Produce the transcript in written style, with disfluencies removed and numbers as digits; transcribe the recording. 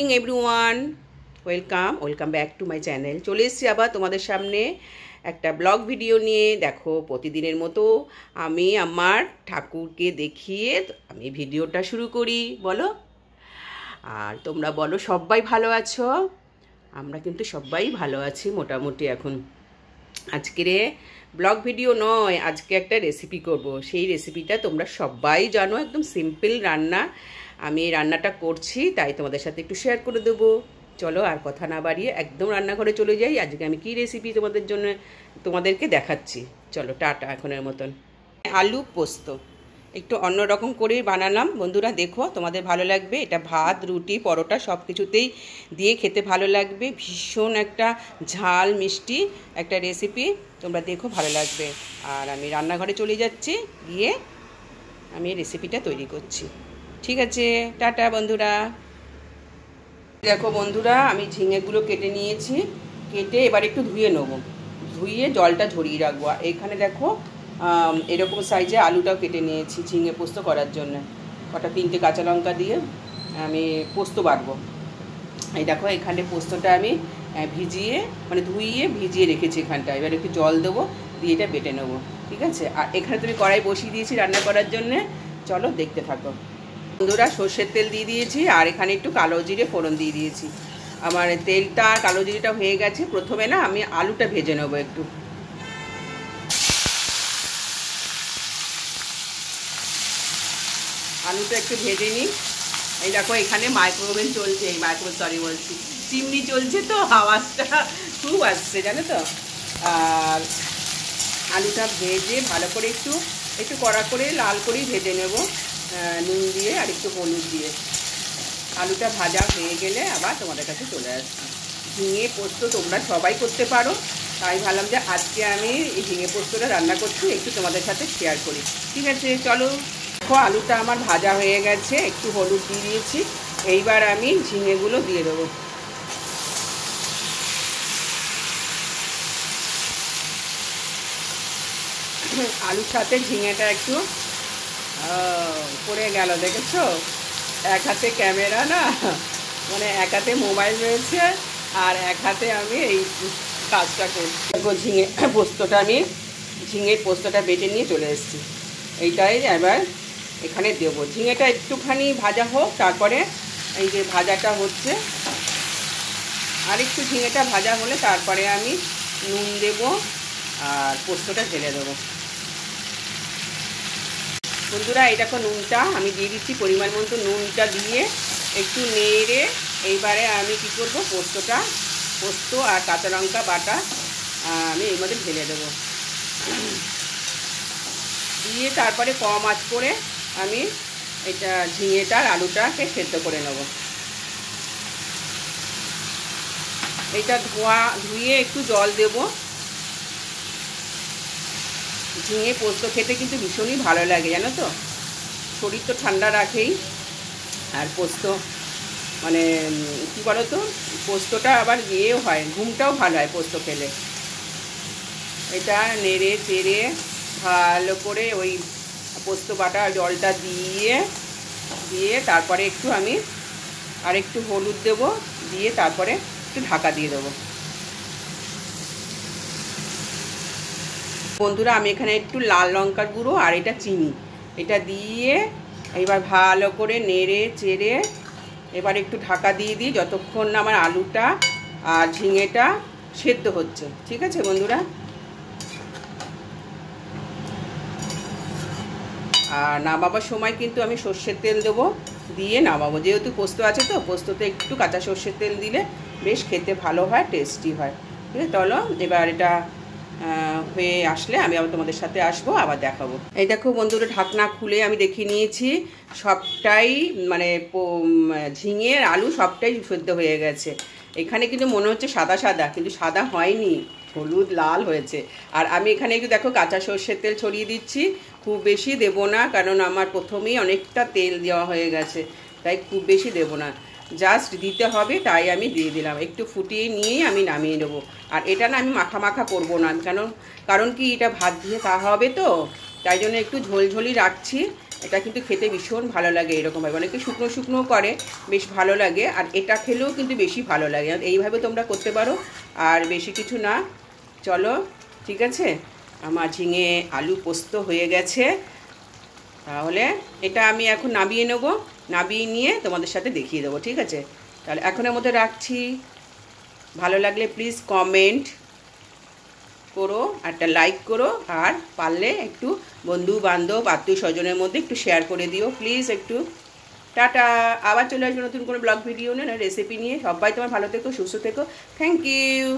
Everyone, welcome back to my channel. চলে এসেছি আবার তোমাদের সামনে একটা ব্লগ ভিডিও নিয়ে। দেখো, প্রতিদিনের মতো আমি আমার ঠাকুরকে দেখিয়ে আমি ভিডিওটা শুরু করি। বলো, আর তোমরা বলো সবাই ভালো আছো? আমরা কিন্তু সবাই ভালো আছি মোটামুটি। এখন আজকের ব্লগ ভিডিও নয়, আজকে একটা রেসিপি করব। সেই রেসিপিটা তোমরা সবাই জানো, একদম সিম্পল রান্না। আমি এই রান্নাটা করছি, তাই তোমাদের সাথে একটু শেয়ার করে দেবো। চলো আর কথা না বাড়িয়ে একদম রান্নাঘরে চলে যাই। আজকে আমি কি রেসিপি তোমাদেরকে দেখাচ্ছি। চলো টাটা এখনের মতন। আলু পোস্ত একটু অন্যরকম করেই বানালাম বন্ধুরা। দেখো, তোমাদের ভালো লাগবে। এটা ভাত, রুটি, পরোটা সব কিছুতেই দিয়ে খেতে ভালো লাগবে। ভীষণ একটা ঝাল মিষ্টি একটা রেসিপি, তোমরা দেখো ভালো লাগবে। আর আমি রান্নাঘরে চলে যাচ্ছি, গিয়ে আমি এই রেসিপিটা তৈরি করছি। ঠিক আছে, টাটা বন্ধুরা। দেখো বন্ধুরা, আমি ঝিঙেগুলো কেটে নিয়েছি। কেটে এবার একটু ধুয়ে নেবো, ধুয়ে জলটা ঝরিয়ে রাখবো। আর এখানে দেখো এরকম সাইজে আলুটাও কেটে নিয়েছি ঝিঙে পোস্ত করার জন্য। কটা 3টে কাঁচা লঙ্কা দিয়ে আমি পোস্ত বাটবো। এই দেখো, এখানে পোস্তটা আমি ধুইয়ে ভিজিয়ে রেখেছি এখানটা। এবার একটু জল দেবো, দিয়ে এটা বেটে নেবো। ঠিক আছে, আর এখানে তুমি কড়াই বসিয়ে দিয়েছি রান্না করার জন্যে। চলো দেখতে থাকো বন্ধুরা। সর্ষের তেল দিয়ে দিয়েছি, আর এখানে একটু কালো জিরে ফোড়ন দিয়ে দিয়েছি। আমার তেলটা আর কালো জিরেটা হয়ে গেছে। প্রথমে না আমি আলুটা ভেজে নেবো একটু। আলুটা একটু ভেজে নিই। এই দেখো, এখানে মাইক্রোওভেন চলছে, চিমনি চলছে, তো আওয়াজটা খুব আসছে জানো তো। আর আলুটা ভেজে ভালো করে একটু কড়া করে লাল করেই ভেজে নেব, নুন দিয়ে আর একটু হলুদ দিয়ে। আলুটা ভাজা হয়ে গেলে আবার তোমাদের কাছে চলে আসছি। ঝিঙে পোস্ত তোমরা সবাই করতে পারো, তাই ভাবলাম যে আজকে আমি এই ঝিঙে পোস্তটা রান্না করছি, একটু তোমাদের সাথে শেয়ার করি। ঠিক আছে, চলো। দেখো, আলুটা আমার ভাজা হয়ে গেছে, একটু হলুদ দিয়ে দিয়েছি। এইবার আমি ঝিঙেগুলো দিয়ে দেবো। আলুর সাথে ঝিঙেটা একটু পড়ে গেল, দেখেছো? এক হাতে ক্যামেরা না, মানে এক হাতে মোবাইল রয়েছে, আর এক হাতে আমি এই কাজটা করছি। দেখো, ঝিঙের পোস্তটা বেটে নিয়ে চলে এসেছি। এইটাই এবার এখানে দেবো। ঝিঙেটা একটুখানি ভাজা হোক, তারপরে এই যে ভাজাটা হচ্ছে, আর একটু ঝিঙেটা ভাজা হলে তারপরে আমি নুন দেবো আর পোস্তটা ঢেলে দেবো। বন্ধুরা, এই দেখো, নুনটা আমি দিয়ে দিচ্ছি পরিমাণ মতো। নুনটা দিয়ে একটু নেড়ে এইবারে আমি কি করব, পোস্ত আর কাঁচা লঙ্কা বাটা আমি এর মধ্যে ঢেলে দেবো। দিয়ে তারপরে কম আঁচ করে আমি এটা ঝিঙেটা আর আলুটাকে সেদ্ধ করে নেব। এটা ধুয়ে একটু জল দেব। ঝিঙে পোস্ত খেতে কিন্তু ভীষণই ভালো লাগে জানো তো। শরীর তো ঠান্ডা রাখেই, আর পোস্ত মানে কী বলো তো, পোস্তটা আবার ইয়েও হয়, ঘুমটাও ভালো হয় পোস্ত খেলে। এটা নেড়ে চেড়ে ভালো করে ওই পোস্ত বাটা জলটা দিয়ে তারপরে আমি একটু হলুদ দেবো, দিয়ে তারপরে একটু ঢাকা দিয়ে দেবো। বন্ধুরা, আমি এখানে একটু লাল লঙ্কার গুঁড়ো আর এটা চিনি এটা দিয়ে এবার ভালো করে নেড়ে চেড়ে এবার একটু ঢাকা দিয়ে দিই, যতক্ষণ না আমার আলুটা আর ঝিঙেটা সেদ্ধ হচ্ছে। ঠিক আছে বন্ধুরা, আর নামাবার সময় কিন্তু আমি সর্ষের তেল দেবো, দিয়ে নামাবো। যেহেতু পোস্ত আছে, তো পোস্ততে একটু কাঁচা সর্ষের তেল দিলে বেশ খেতে ভালো হয়, টেস্টি হয়। ঠিক আছে, চলো এবার এটা হয়ে আসলে আমি আবার তোমাদের সাথে আসবো, আবার দেখাবো। এই দেখো বন্ধুরা, ঢাকনা খুলে আমি দেখিয়ে নিয়েছি, সবটাই মানে ঝিঙে আর আলু সবটাই সেদ্ধ হয়ে গেছে। এখানে কিন্তু মনে হচ্ছে সাদা সাদা, কিন্তু সাদা হয়নি, হলুদ লাল হয়েছে। আর আমি এখানে একটু দেখো কাঁচা সর্ষের তেল ছড়িয়ে দিচ্ছি। খুব বেশি দেবো না, কারণ আমার প্রথমেই অনেকটা তেল দেওয়া হয়ে গেছে, তাই খুব বেশি দেবো না, জাস্ট দিতে হবে, তাই আমি দিয়ে দিলাম। একটু ফুটিয়ে নিয়েই আমি নামিয়ে নেবো। আর এটা না আমি মাখা করবো না, কারণ কি এটা ভাত দিয়ে খাওয়া হবে, তো তাই জন্য একটু ঝোলঝোলি রাখছি। এটা কিন্তু খেতে ভীষণ ভালো লাগে এরকমভাবে, অনেকে শুকনো শুকনো করে, বেশ ভালো লাগে। আর এটা খেলেও কিন্তু বেশি ভালো লাগে, এইভাবে তোমরা করতে পারো। আর বেশি কিছু না, চলো ঠিক আছে, আমার ঝিঙে আলু পোস্ত হয়ে গেছে। তাহলে এটা আমি এখন নামিয়ে নেব, নামিয়ে নিয়ে তোমাদের সাথে দেখিয়ে দেবো, ঠিক আছে? তাহলে এখনের মধ্যে রাখছি। ভালো লাগলে প্লিজ কমেন্ট করো, একটা লাইক করো, আর পারলে একটু বন্ধু বান্ধব আত্মীয় স্বজনের মধ্যে একটু শেয়ার করে দিও প্লিজ একটু। টাটা, আবার চলে আসবো নতুন কোনো ব্লগ ভিডিও নিয়ে, রেসিপি নিয়ে। সবাই তোমার ভালো থেকো, সুস্থ থেকো। Thank you.